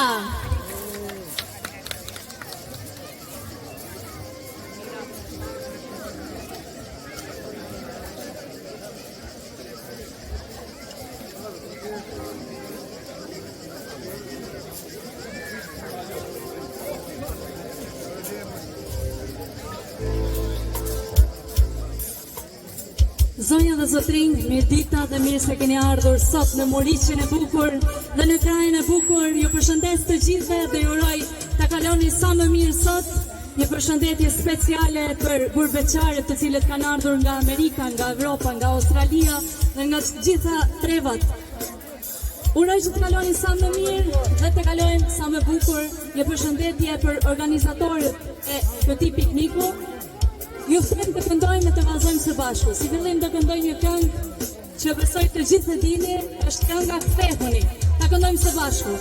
Zonja dhe zotrinj, mirë dita dhe mirë se keni ardhur sot në Moriqin e bukur dhe në krajin e bukur. Ju përshëndes të gjithve dhe ju uroj ta kaloni sa më mirë sot. Një përshëndetje speciale për gurbetçarët të cilët kanë ardhur nga Amerika, nga Evropa, nga Australia dhe nga gjitha trevat. Uroj që të kaloni sa më mirë dhe të kalojnë sa më bukur. Një përshëndetje për organizatorët e këtij pikniku. Ju them të këndojmë dhe të vazhdojmë së bashku. Si fillim do këndoj një këngë që besoj të gjithë e dini, është kënga Kthehuni. Ta këndojmë së bashku.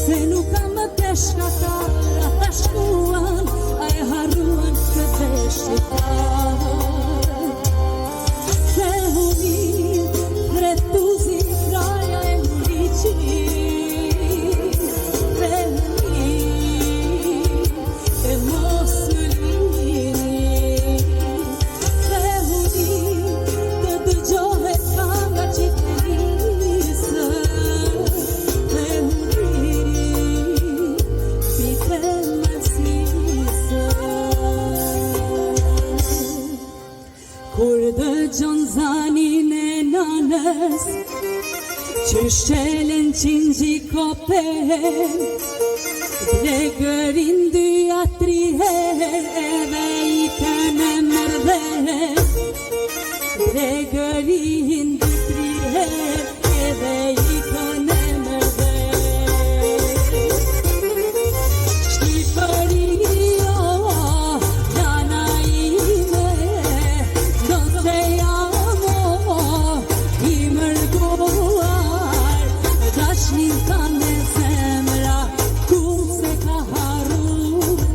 Se nuk kam më te shkatar ata shkuan, a e harruan të veshqitar. Se unin kretuzi kraja e Muriqit, dhe unin e mos në lini, se unin të dëgjohet kanga qitelisë, dhe unin pite mësisë. Kur dëgjon zanin e nanës që shqelen qingji kopen, Blegërin dy a tri edhe i kënë mërdhen, Blegërin dy tri edhe i kënë mërdhen. Shqipëria, nana ime, do të jamo i mërguar, dashnin kanë me zemra, kur se ka harruar.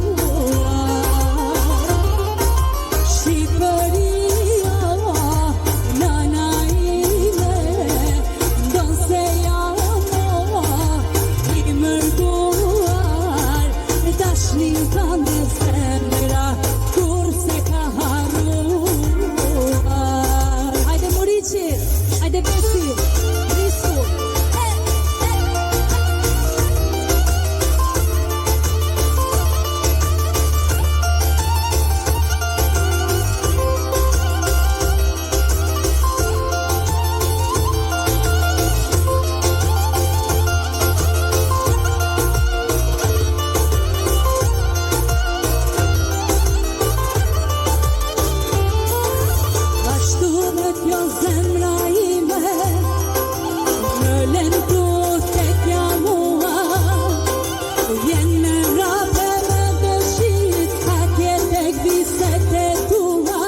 Shqipëria, nana ime, do se jamo i mërguar, dashnin kanë me zemra, kur se ka harruar. Hajde Muriqi, hajde Besi, Risku. Ashtu dhe kjo zemra ime, në lëndu të kja mua, vjen me rape me dëshit, atje tek viset e tua,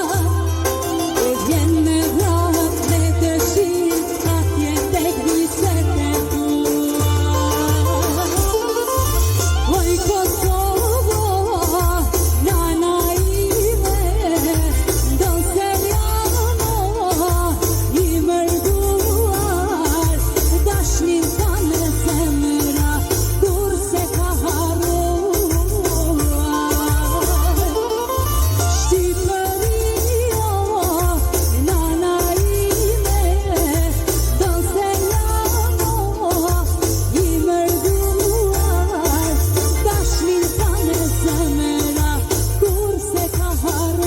vjen me rape me dëshit, atje tek viset e tua. Oj Kosovo, nana ime, do se i mërguar, dashnin kanë me zemra, kur se ka harruar. Shqipëria, nana ime, do se i mërguar, dashnin kanë me zemra, kur se ka harruar.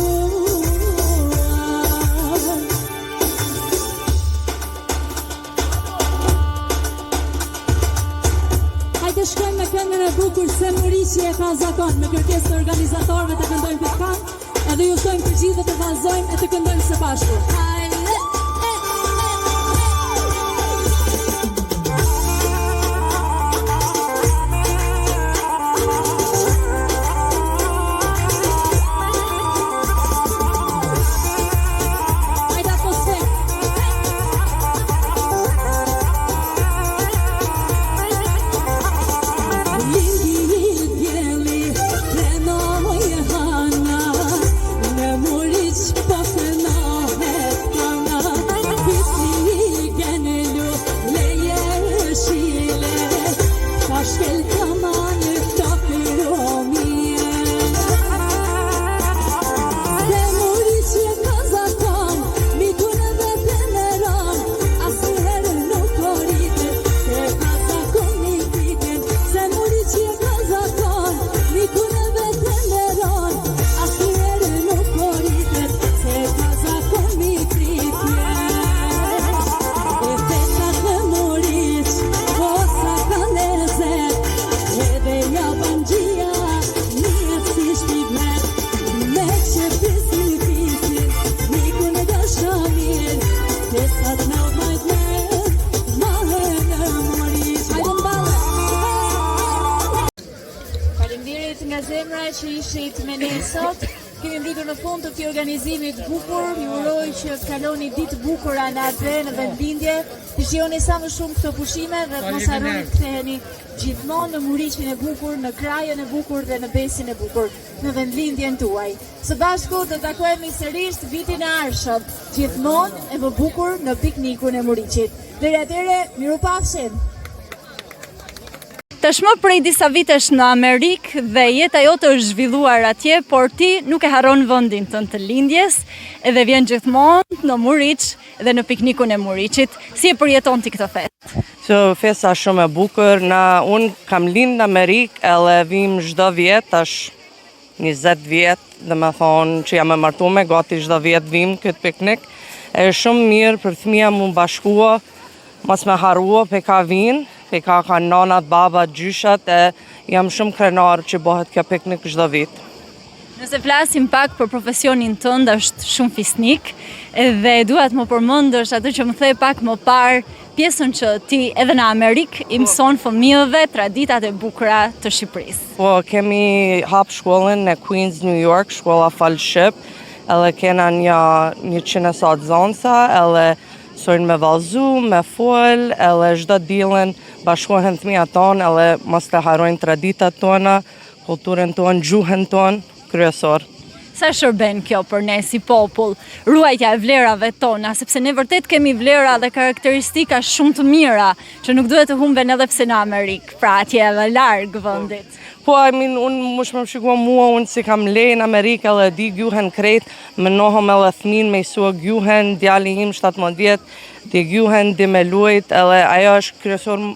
Hajde shkojmë me këngën e bukur Se Muriqi e ka zakon, me kërkesë të organizatorëve të këndojmë këtë këngë, edhe ju ftojmë të gjithë të vazhdojmë e të këndojmë së bashku. Hajde! Hajde atmosferë! Lindi djeli, prenoj e hana, në Muriq po fenohet kana, piti genelu, leje shile, ka shkel kamane të piromie. Se Muriq e ka zakon, mikun edhe temeron, asnjëherë nuk oritet, se ka zakon mi pitin. Se Muriq e ka zakon, mikun edhe temeron, asnjëherë nuk oritet, se ka zakon mi pritjen. E festat në Muriq, po sa ka lezet, edhe jaban gjia, njët si shpigmet, me që pisin pisin, mikun e dashamir, festat me odmajt me, mahe në Muriq. Hajde m'bale! Faleminderit nga zemra që ishit me ne sot. kemi mbritur në fund të këtij organizimi të bukur. Ju uroj që të kaloni ditë bukura në atë në vendlindje, të shijoni sa më shumë këto pushime dhe të mos harroni të ktheheni gjithmonë në Muriqin e bukur, në krajën e bukur dhe në Besin e bukur, në vendlindjen tuaj. Së bashku do takohemi sërish vitin e ardhshëm, gjithmonë e më bukur në piknikun e Muriqit. Deri atëherë, mirupafshim. Tashmë prej disa vitesh në Amerikë dhe jeta jote është zhvilluar atje, por ti nuk e harron vendin tënd të lindjes, edhe vjen gjithmonë në Muriq dhe në piknikun e Muriqit. Si e përjeton ti këtë festë? Festa shumë e bukur. Unë kam lind në Amerikë, edhe vim çdo vjet, tash 20 vjet, dhe me thonë që jam e martuar, gati çdo vjet vim këtë piknik. Është shumë mirë për fëmija mu bashkua, mos me harrua pe ka vinë. Pe ka nanat, babat, gjyshat, e jam shumë krenar që bëhet kjo piknik çdo vit. Nëse flasim pak për profesionin tënd, është shumë fisnik, dhe duhet më përmendësh atë që më the pak më parë, pjesën që ti edhe në Amerikë i mëson fëmijëve traditat e bukura të Shqipërisë. Po, kemi hap shkollën në Queens, New York, shkolla Fellowship, edhe kena një 100 sa zonca, edhe sojnë me vallëzu, me fol, edhe çdo diellën bashkohen fëmijët tonë, edhe mos të harrojnë traditat tona, kulturën tonë, gjuhën tonë, kryesor. Sa shërben kjo për ne si popull, ruajtja e vlerave tona, sepse ne vërtet kemi vlera dhe karakteristika shumë të mira, që nuk duhet të humben edhe pse në Amerikë, pra atje edhe larg vendit. Po, unë mush më shikua mua, unë si kam lejnë Amerikë edhe di gjuhën krejt, më nohëm edhe fëmin me isua gjuhën, djali im 17 vjet, di gjuhën, di me luajt, edhe ajo është kryesor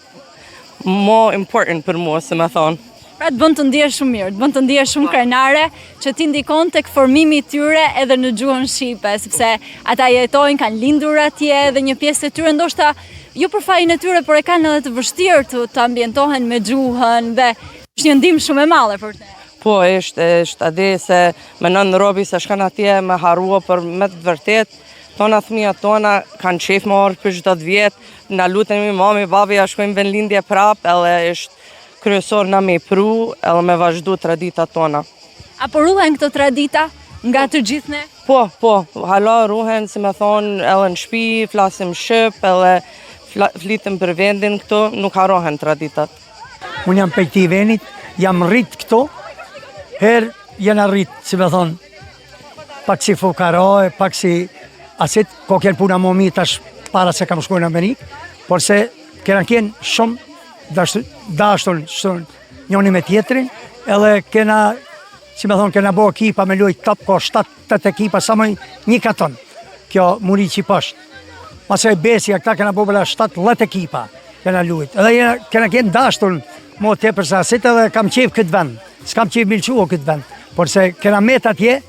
më important për mua, se me thonë. Pra të bën të ndihesh shumë mirë, të bën të ndihesh shumë krenare, që ti ndikon tek formimi i tyre edhe në gjuhën shqipe, sepse ata jetojnë, kanë lindur atje dhe një pjesë e tyre ndoshta jo për fajin e tyre, por e kanë edhe të vështirë të ambientohen me gjuhën dhe është një ndihmë shumë e madhe për te. Po, është ade se me nën robi se shkan atje me harrua, për me të vërtet, tona fëmijët tona kanë qef më orë për çdo vjet, na lutemi mami, babi, ja shkojmë vendlindje prap, edhe është kryesor na me pru, edhe me vazhdu traditat tona. Apo ruhen këto tradita nga të gjithë ne? Po, hala ruhen, si me thonë, edhe në shtëpi, flasim shqip, edhe flitim për vendin këto, nuk harrohen traditat. Unë jam për këti venit, jam rrit këto, herë jena rrit, si me thonë, pak si fukaroj, pak si asit, ko kjenë puna më mi tash para se kam shkojnë në Amerikë, por se kena kjenë shumë dashtun njoni me tjetrin, edhe kena, si me thonë, kena bo ekipa me lujt top, ko 7-8 ekipa, sa më një katon, kjo Muriqi pashtë. Masaj Besja, këta kena bo bëla 7-10 ekipa, kena lujt. Edhe kena kjenë dashtun, mo të përsa asit edhe kam qef këtë vend, s'kam qef milqua këtë vend, por se kena met atje,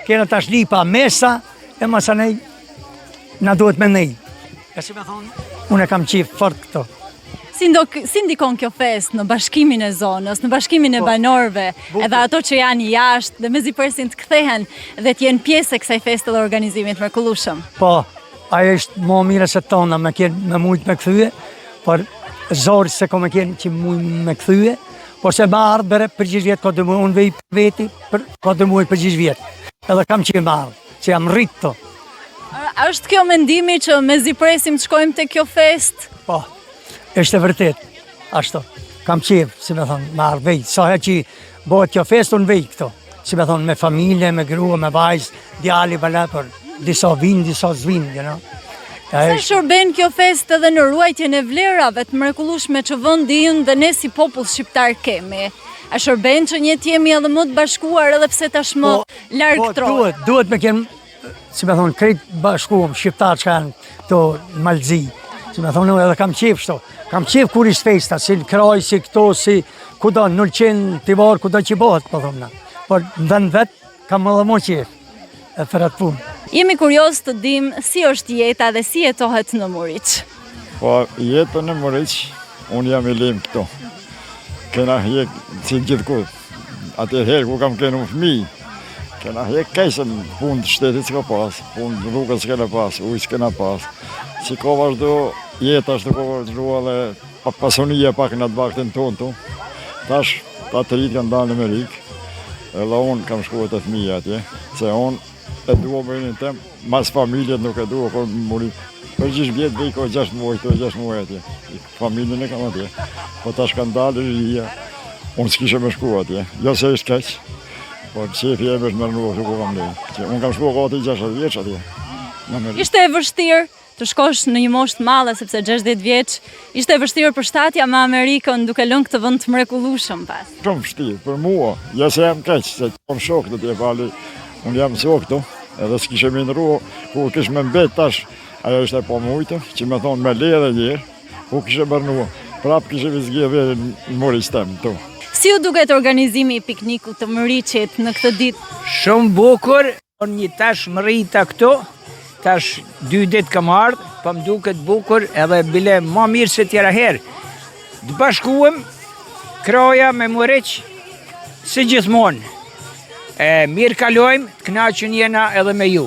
kena tash lipa mesa, e masa nej, na duhet me nej. E si me thonë, unë e kam qef fort këto. Si ndikon kjo fest në bashkimin e zonës, në bashkimin e banorëve, edhe ato që janë jashtë dhe mezi përsin të kthehen dhe t'jenë pjesë e kësaj feste dhe organizimit mrekullueshëm? Po, ajo është më mire se tona, me mujt me këthyje, por zorë se ko me kjenë që mujt me këthyje, por se ma ardhë bere për gjithë vjetë, ko dhe mujt, unë vej për veti, ko dhe mujt për gjithë vjetë, edhe kam që ma ardhë, që jam rritë to. A është kjo mendimi që mezi presim të shkojmë të kjo fest? Po, është e vërtet, ashtu, kam qef, si me thonë, me ardhë vej, sa he që bëhet kjo fest, unë vej këto, si me thonë, me familje, me grua, me vajzë, djali, për disa vinë, disa zvinë, you know. Sa shërben kjo fest edhe në ruajtjen e vlerave të mrekullueshme që vendi ynë dhe ne si popull shqiptar kemi? A shërben që ne jemi edhe më të bashkuar edhe pse tashmë larg trohet? Duhet me kenë, si me thonë, krejt bashkuam, shqiptar që janë të Malzi. Si me thonë, edhe kam qef shto. Kam qef kur ishtë festa, si në kraj, si këto, si kudo, 0 tivar, kudo që bëhet, po thomna. Por në vend vetë, kam edhe më qef e për atë punë. Jemi kurios të dim si është jeta dhe si jetohet në Muriq. Po, jetën në Muriq, unë jam i lim këto. Kena hek si gjithkud. Atëherë ku kam kenu fëmijë, kena hek kajsën punë të shtetit s'ka pas, punë të rrugës s'kena pas, ujë s'kena pas. Si ko vazhdo, jeta është ko vazhdua dhe pasunija pak në të baktin tonë tu. Tash, ta të rritë kanë dalë në Amerikë. Edhe unë kam shkuar të fëmija atje, se unë e dua bëjnë tem, mas familjet nuk e dua, kur muri. Për 6 vjetë vej, ko 6 muaj, to 6 muaj atje. Familjen e kam atje. Po tash kanë dalë rria, unë s'kishe me shku atje. Jo se ishtë keq, po qefi e është mërnua që ku kam lejë. Unë kam shku gati 60 vjeç atje. Ishte e vështirë të shkosh në një moshë të madhe, sepse 60 vjeç, ishte e vështirë për shtatja me Amerikën duke lënë këtë vend të mrekullueshëm pas. Shumë vështirë, për mua, jo se jam keq, se kom shok të tje pali, unë jam shok këtu, edhe s'kishe me ndru, ku kish me mbet tash, ajo ishte po mujtë, që me thonë me le dhe njerë, ku kishe bërnua, prap kishe vizgjedhe në Moriç tem tu. Si u duket organizimi i piknikut të Moriçit në këtë ditë? Shumë bukur, unë një tash më rrita këtu, tash 2 ditë kam ardhë, po më duket bukur edhe bile ma mirë se tjera herë. Të bashkuem Kraja me Moriç si gjithmonë. Mirë kalojmë, të kënaqur jena edhe me ju.